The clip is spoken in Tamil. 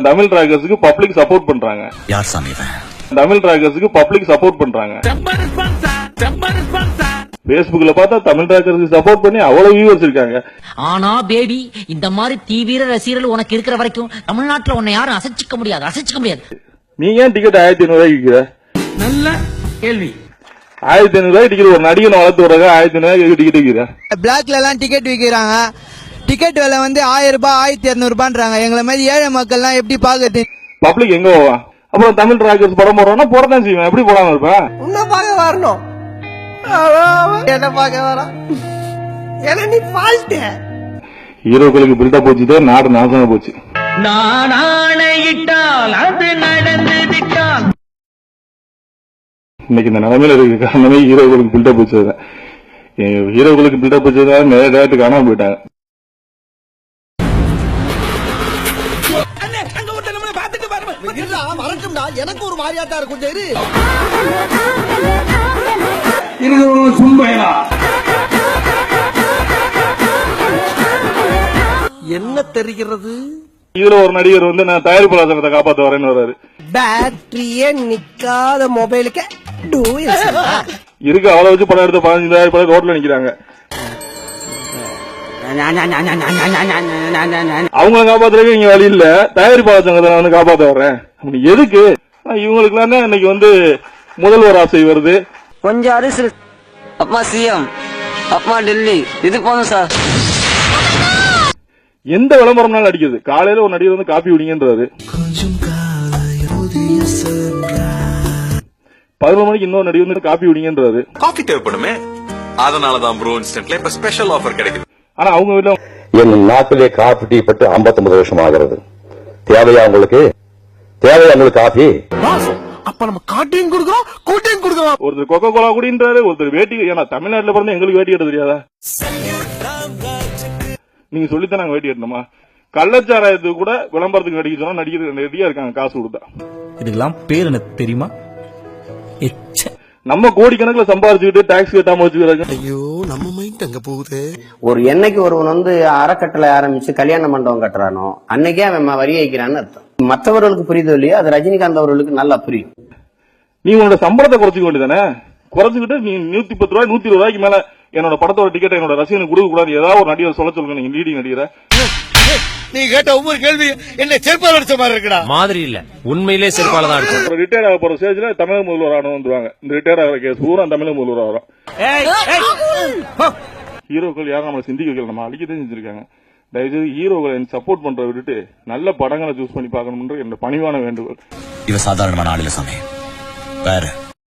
தமிழ் ராக்கர்ஸுக்கு பப்ளிக் சப்போர்ட் பண்றாங்க. யார் சாமி? தமிழ் ராக்கர்ஸுக்கு பப்ளிக் சப்போர்ட் பண்றாங்க. Facebookல பார்த்தா தமிழ் ராக்கர்ஸுக்கு சப்போர்ட் பண்ணி அவ்வளவு வியூவர்ஸ் இருக்காங்க. ஆனா பேபி, இந்த மாதிரி தீவிர ரசிகர்கள் உனக்கு இருக்கிற வரைக்கும் தமிழ்நாட்டுல உன்னை யாரும் அசைச்சிக்க முடியாது. நீ ஏன் டிக்கெட் 1500 ரூபாய்க்கு விற்கிற? நல்ல கேள்வி. 1500 ரூபாய் டிக்கெட் ஒரு நடிகனை வளர்த்து விடுறாங்க. 1500 ரூபாய்க்கு டிக்கெட் விற்கிற? பிளாக்ல எல்லாம் டிக்கெட் விற்கிறாங்க. டிக்கெட் விலை வந்து 1000 ரூபாய் 1200 ரூபான்றாங்க. எங்களை மாதிரி ஏழை மக்கள் எல்லாம் எப்படி பாக்குறது? பப்ளிக் எங்க போவான்? அப்புறம் தமிழ் ராக்கர்ஸ் படம் போடுறோம்னா போடதான் செய்வேன். எப்படி போடாம இருப்பேன்? உன்ன பாக்க வரணும், என்ன பாக்க வர நீ பால்ட்ட ஹீரோக்களுக்கு பில்டப் போச்சுதே நாடு நாசமா போச்சு. நான் ஆணையிட்டால் அது நடந்து விட்டால். இன்னைக்கு இந்த நிலைமையில இருக்கு காரணமே ஹீரோக்களுக்கு பில்டப் போச்சது. ஹீரோக்களுக்கு பில்டப் போச்சதுனால நிறைய டேரக்டர் காணாம போயிட்டாங்க. எனக்கு ஒரு மாதிரியாத்தான் இருக்கும். என்ன தெரிகிறது? இதுல ஒரு நடிகர் வந்து நான் தயாரிப்பாளர் சங்கத்தை காப்பாத்த வரேன்னு வர்றாரு. பேட்டரியே நிக்காத மொபைலுக்கு இருக்கு அவ்வளவு வச்சு படம் எடுத்த 15 தயாரிப்பாளர் ரோட்ல நிக்கிறாங்க. அவங்களை காப்பாத்துறதுக்கு இங்க வழி இல்ல. தயாரிப்பாளர் சங்கத்தை வந்து காப்பாத்த வர்றேன். எதுக்கு? இவங்களுக்கு எல்லாம் இன்னைக்கு வந்து முதல்வர் ஆசை வருது. கொஞ்சம் அரிசி அப்பா சிஎம் அப்பா டெல்லி இது போதும் சார். எந்த விளம்பரம்னாலும் அடிக்குது. காலையில ஒரு நடிகர் வந்து காப்பி குடிங்கன்றாரு. 11 மணிக்கு இன்னொரு நடிகர் வந்து காப்பி குடிங்கன்றாரு. காஃபி தேவைப்படுமே, அதனாலதான் ப்ரோ இன்ஸ்டன்ட்ல இப்ப ஸ்பெஷல் ஆஃபர் கிடைக்குது. ஆனா அவங்க வீட்டுல என் நாட்டிலே காபி டீ பட்டு 59 வருஷம் ஆகிறது. தேவையா உங்களுக்கு? தேவையா உங்களுக்கு காபி? அப்ப நம்ம காட்டையும் கொடுக்கிறோம், கூட்டையும் கொடுக்கிறோம். ஒருத்தர் கொக்கோ கோலா குடின்றாரு, ஒருத்தர் வேட்டி. ஏன்னா தமிழ்நாட்டுல பிறந்த எங்களுக்கு வேட்டி எடுக்க தெரியாதா? நீங்க சொல்லித்தான் நாங்க வேட்டி எடுத்தோமா? கள்ளச்சாராயத்துக்கு கூட விளம்பரத்துக்கு நடிக்க சொன்னா நடிக்கிறது ரெடியா இருக்காங்க காசு கொடுத்தா. இதுக்கெல்லாம் பேர் எனக்கு தெரியுமா? நம்ம கோடிக்கணக்கில் சம்பாதிச்சுக்கிட்டு டாக்ஸ் கட்டாம வச்சுக்கிறாங்க. ஐயோ, நம்ம மைண்ட் அங்க போகுது. ஒரு என்னைக்கு ஒருவன் வந்து அறக்கட்டளை ஆரம்பிச்சு கல்யாண மண்டபம் கட்டுறானோ அன்னைக்கே அவன் வரி வைக்கிறான்னு அர்த்தம். மற்றவர்களுக்கு புரியுதோ இல்லையா, அது ரஜினிகாந்த் அவர்களுக்கு நல்லா புரியும். நீ உன்னோட சம்பளத்தை குறைச்சிக்க வேண்டியதானே? குறைச்சிக்கிட்டு நீ 110 ரூபாய் 120 ரூபாய்க்கு மேல என்னோட படத்தோட டிக்கெட் என்னோட ரசிகனுக்கு கொடுக்க கூடாது. ஏதாவது ஒரு நடிகர் சொல்ல சொல்லுங்க. நீங்க லீடிங் நடிகரை நீ கேட்ட ஒவ்வொரு கேள்வி என்ன செருப்பால் அடிச்ச மாதிரி இருக்குடா. மாதிரி இல்ல, உண்மையிலே செருப்பால தான் அடிச்சோம். ரிட்டையர் ஆக போற ஸ்டேஜ்ல தமிழக முதல்வர் ஆனவங்க வந்துருவாங்க. இந்த ரிட்டையர் ஆகிற கேஸ் பூரா தமிழக முதல்வர் ஆகிறோம். ஹீரோக்கள் யாரும் நம்மளை சிந்திக்க வைக்கல, நம்ம அழிக்கதான் செஞ்சிருக்காங்க. தயவுசெய்து ஹீரோக்களை சப்போர்ட் பண்றத விட்டுட்டு நல்ல படங்களை சூஸ் பண்ணி பார்க்கணும்ன்ற என்னோட பணிவான வேண்டுகோள். இவ சாதாரணமான ஆளுல சாமி வேற